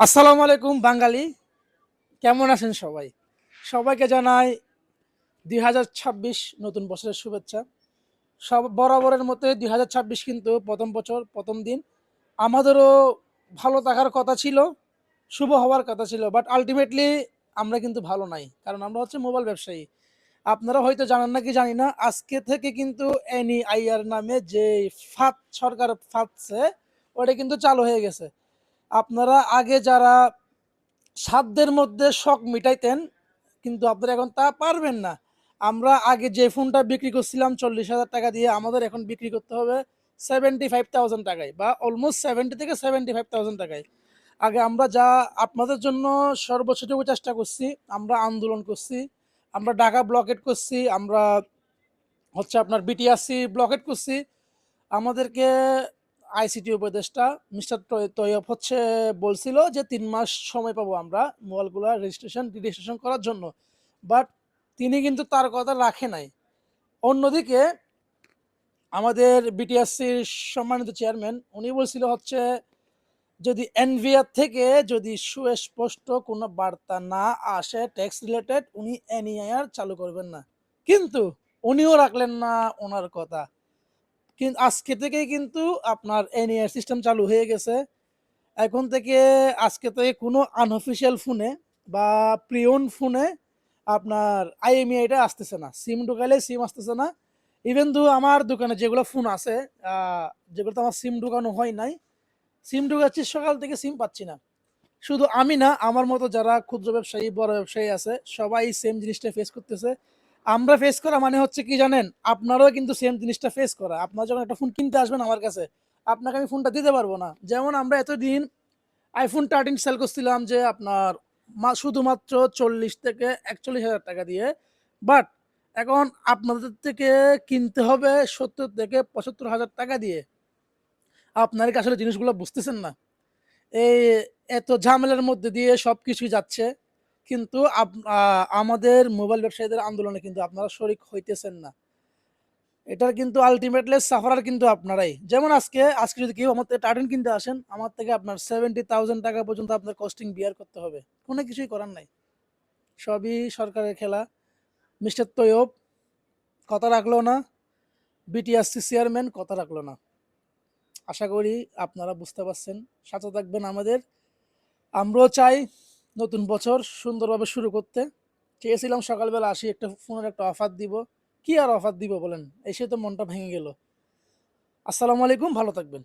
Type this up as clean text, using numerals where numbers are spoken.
আসসালামু আলাইকুম বাঙালি, কেমন আছেন সবাই? সবাইকে জানাই ২০২৬ নতুন বছরের শুভেচ্ছা। সব বরাবরের মতোই ২০২৬ কিন্তু ১ম বছর, ১ম দিন। আমাদেরও ভালো থাকার কথা ছিল, শুভ হওয়ার কথা ছিল। বাট আল্টিমেটলি আমরা কিন্তু ভালো নাই। কারণ আমরা হচ্ছে মোবাইল ব্যবসায়ী। আপনারা হয়তো জানেন নাকি জানি না, আজকে থেকে কিন্তু এনইআইআর নামে যে সরকার ফাঁদছে, ওটা কিন্তু চালু হয়ে গেছে। আপনারা আগে যারা সাধ্যের মধ্যে শখ মিটাইতেন, কিন্তু আপনারা এখন তা পারবেন না। আমরা আগে যে ফোনটা বিক্রি করছিলাম ৪০,০০০ টাকা দিয়ে, আমাদের এখন বিক্রি করতে হবে 75,000 টাকায়, বা অলমোস্ট 70 থেকে 75,000 টাকায়। আগে আমরা যা আপনাদের জন্য সর্বোচ্চটুকু চেষ্টা করছি, আমরা আন্দোলন করছি, আমরা ঢাকা ব্লকেট করছি, আমরা হচ্ছে আপনার বিটিআরসি ব্লকেট করছি। আমাদেরকে আইসিটি উপদেষ্টা মিস্টার তৈয়ব হচ্ছে বলছিল যে ৩ মাস সময় পাবো আমরা মোবাইলগুলো রেজিস্ট্রেশন করার জন্য। বাট তিনি কিন্তু তার কথা রাখে নাই। অন্যদিকে আমাদের বিটিআরসির সম্মানিত চেয়ারম্যান উনি বলছিল হচ্ছে, যদি এনভিআর থেকে যদি সুস্পষ্ট কোনো বার্তা না আসে ট্যাক্স রিলেটেড, উনি এনইআইআর চালু করবেন না। কিন্তু উনিও রাখলেন না ওনার কথা। কিন্তু আজকে থেকেই কিন্তু আপনার এনইআর সিস্টেম চালু হয়ে গেছে। এখন থেকে আজকে থেকে কোনো আনঅফিসিয়াল ফোনে বা প্রিওন ফোনে আপনার আইএমইআইটা আসতেছে না। সিম ঢুকাইলে সিম আসতেছে না। ইভেন দো আমার দোকানে যেগুলো ফোন আছে, যেগুলোতে আমার সিম ঢুকানো হয় নাই, সিম ঢুকাচ্ছি সকাল থেকে সিম পাচ্ছি না। শুধু আমি না, আমার মতো যারা ক্ষুদ্র ব্যবসায়ী, বড় ব্যবসায়ী আছে, সবাই সেম জিনিসটা ফেস করতেছে। আমরা ফেস করা মানে হচ্ছে কি জানেন? আপনারাও কিন্তু সেম জিনিসটা ফেস করা। আপনারা যখন একটা ফোন কিনতে আসবেন আমার কাছে, আপনাকে আমি ফোনটা দিতে পারবো না। যেমন আমরা এতদিন আইফোন 13 সেল করছিলাম যে আপনার শুধুমাত্র ৪০ থেকে ৪১,০০০ টাকা দিয়ে। বাট এখন আপনাদের থেকে কিনতে হবে ৭০ থেকে ৭৫,০০০ টাকা দিয়ে। আপনারা কি আসলে জিনিসগুলো বুঝতেছেন না? এই এত ঝামেলার মধ্যে দিয়ে সবকিছুই যাচ্ছে। কিন্তু আমাদের মোবাইল ব্যবসায়ীদের আন্দোলনে কিন্তু আপনারা শরিক হইতেছেন না। এটার কিন্তু আল্টিমেটলি সাফারার কিন্তু আপনারাই। যেমন আজকে যদি কেউ আমার থেকে টার্টেন কিনতে আসেন, আমার থেকে আপনার 70,000 টাকা পর্যন্ত আপনার কস্টিং বিয়ার করতে হবে। কোনো কিছুই করার নাই। সবই সরকারের খেলা। মিস্টার তৈয়ব কথা রাখলো না, বিটিআরসি চেয়ারম্যান কথা রাখলো না। আশা করি আপনারা বুঝতে পারছেন। সাথে থাকবেন আমাদের। আমরাও চাই নতুন বছর সুন্দরভাবে শুরু করতে। চেয়েছিলাম সকালবেলা আসি, একটা ফোনের একটা অফার দিব। কি আর অফার দিব বলেন? এসে তো মনটা ভেঙে গেল। আসসালামু আলাইকুম, ভালো থাকবেন।